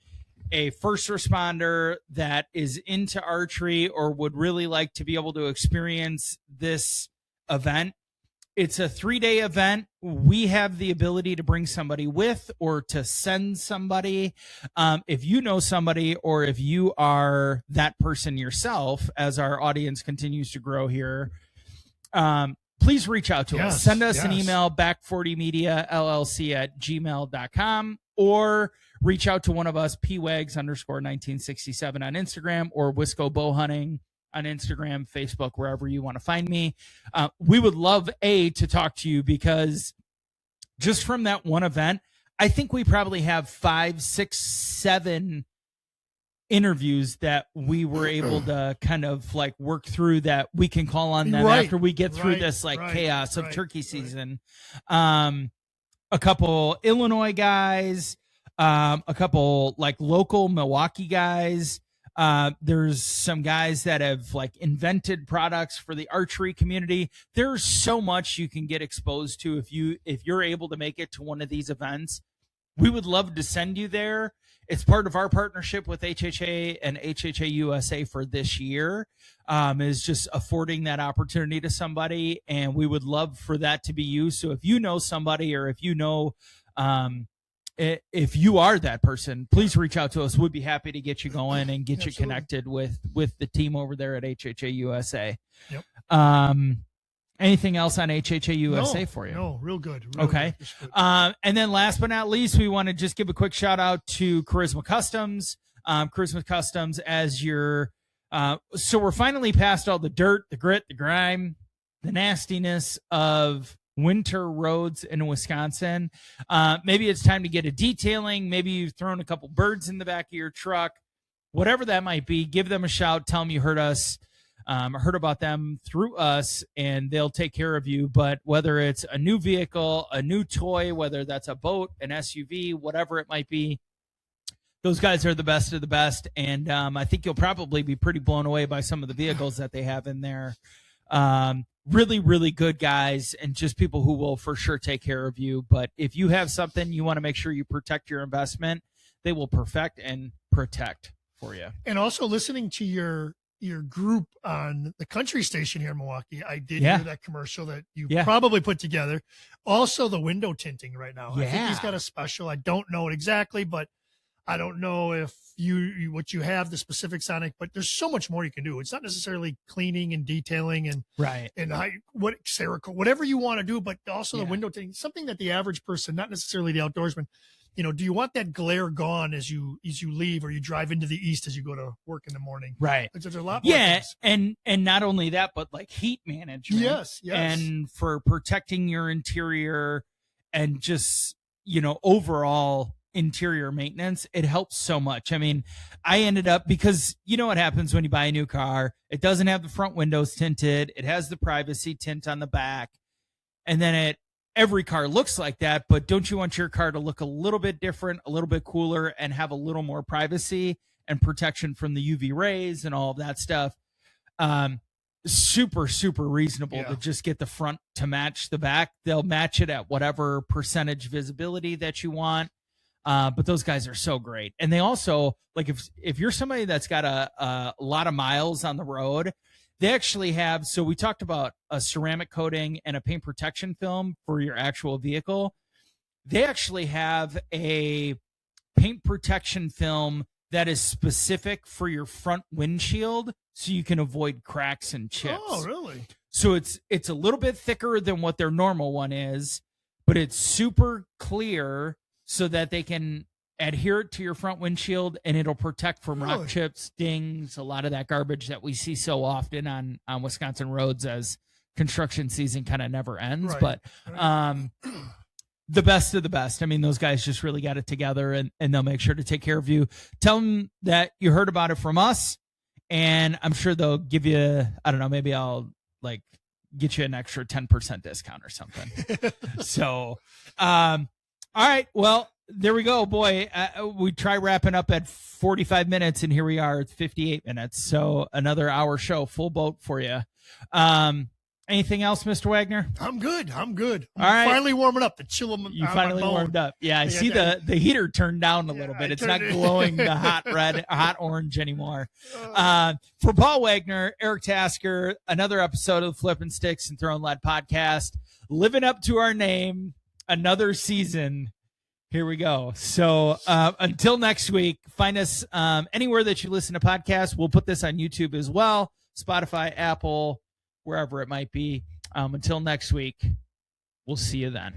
a first responder that is into archery or would really like to be able to experience this event. It's a 3-day event. We have the ability to bring somebody with or to send somebody. If you know somebody, or if you are that person yourself, as our audience continues to grow here, please reach out to us. Send us an email, back40mediallc@gmail.com, or reach out to one of us, pwags_1967 on Instagram, or Wisco Bow Hunting on Instagram, Facebook, wherever you want to find me. We would love to talk to you, because just from that one event, I think we probably have 5, 6, 7 interviews that we were able to kind of like work through, that we can call on them after we get through this chaos of turkey season. A couple Illinois guys, a couple like local Milwaukee guys. There's some guys that have like invented products for the archery community. There's so much you can get exposed to if you're able to make it to one of these events. We would love to send you there. It's part of our partnership with HHA and HHA USA for this year, is just affording that opportunity to somebody. And we would love for that to be you. So if you know somebody, or if you know, if you are that person, please reach out to us. We'd be happy to get you going and get you connected with the team over there at HHA USA. Yep. Anything else on HHA USA for you? No, real good. Okay. Good. And then last but not least, we want to just give a quick shout out to Charisma Customs. Charisma Customs as your, so we're finally past all the dirt, the grit, the grime, the nastiness of winter roads in Wisconsin. Maybe it's time to get a detailing. Maybe you've thrown a couple birds in the back of your truck, whatever that might be. Give them a shout. Tell them you heard us. Heard about them through us, and they'll take care of you. But whether it's a new vehicle, a new toy, whether that's a boat, an SUV, whatever it might be, those guys are the best of the best, and I think you'll probably be pretty blown away by some of the vehicles that they have in there. Really, really good guys, and just people who will for sure take care of you. But if you have something you want to make sure you protect your investment, they will perfect and protect for you. And also listening to your group on the country station here in Milwaukee, I did hear that commercial that you probably put together. Also the window tinting right now. I think he's got a special. I don't know it exactly, but I don't know if what you have, the specifics on it, but there's so much more you can do. It's not necessarily cleaning and detailing and whatever you want to do, but also the window tinting, something that the average person, not necessarily the outdoorsman, do you want that glare gone as you leave or you drive into the east as you go to work in the morning? Right. There's a lot more things. and not only that, but like heat management. Yes. And for protecting your interior and just, overall interior maintenance, it helps so much. I mean, I ended up, because you know what happens when you buy a new car, it doesn't have the front windows tinted, it has the privacy tint on the back, and then every car looks like that, but don't you want your car to look a little bit different, a little bit cooler, and have a little more privacy and protection from the UV rays and all of that stuff? Super, super reasonable to just get the front to match the back. They'll match it at whatever percentage visibility that you want. But those guys are so great. And they also, like, if you're somebody that's got a lot of miles on the road, they actually have, so we talked about a ceramic coating and a paint protection film for your actual vehicle. They actually have a paint protection film that is specific for your front windshield so you can avoid cracks and chips. Oh, really? So it's a little bit thicker than what their normal one is, but it's super clear so that they can adhere it to your front windshield, and it'll protect from rock chips, dings, a lot of that garbage that we see so often on Wisconsin roads as construction season kind of never ends. Right. But the best of the best. I mean, those guys just really got it together, and they'll make sure to take care of you. Tell them that you heard about it from us, and I'm sure they'll give you, I don't know, maybe I'll get you an extra 10% discount or something. So, all right. Well, there we go. Boy, we try wrapping up at 45 minutes, and here we are at 58 minutes. So another hour show, full boat for you. Anything else, Mr. Wagner? I'm good. All right. Finally warming up. The chill. You finally warmed up. Yeah, I see the heater turned down a little bit. It's not glowing the hot orange anymore. For Paul Wagner, Eric Tasker, another episode of the Flippin' Sticks and Throwing Lead podcast, living up to our name, another season. Here we go. So until next week, find us anywhere that you listen to podcasts. We'll put this on YouTube as well, Spotify, Apple, wherever it might be. Until next week, we'll see you then.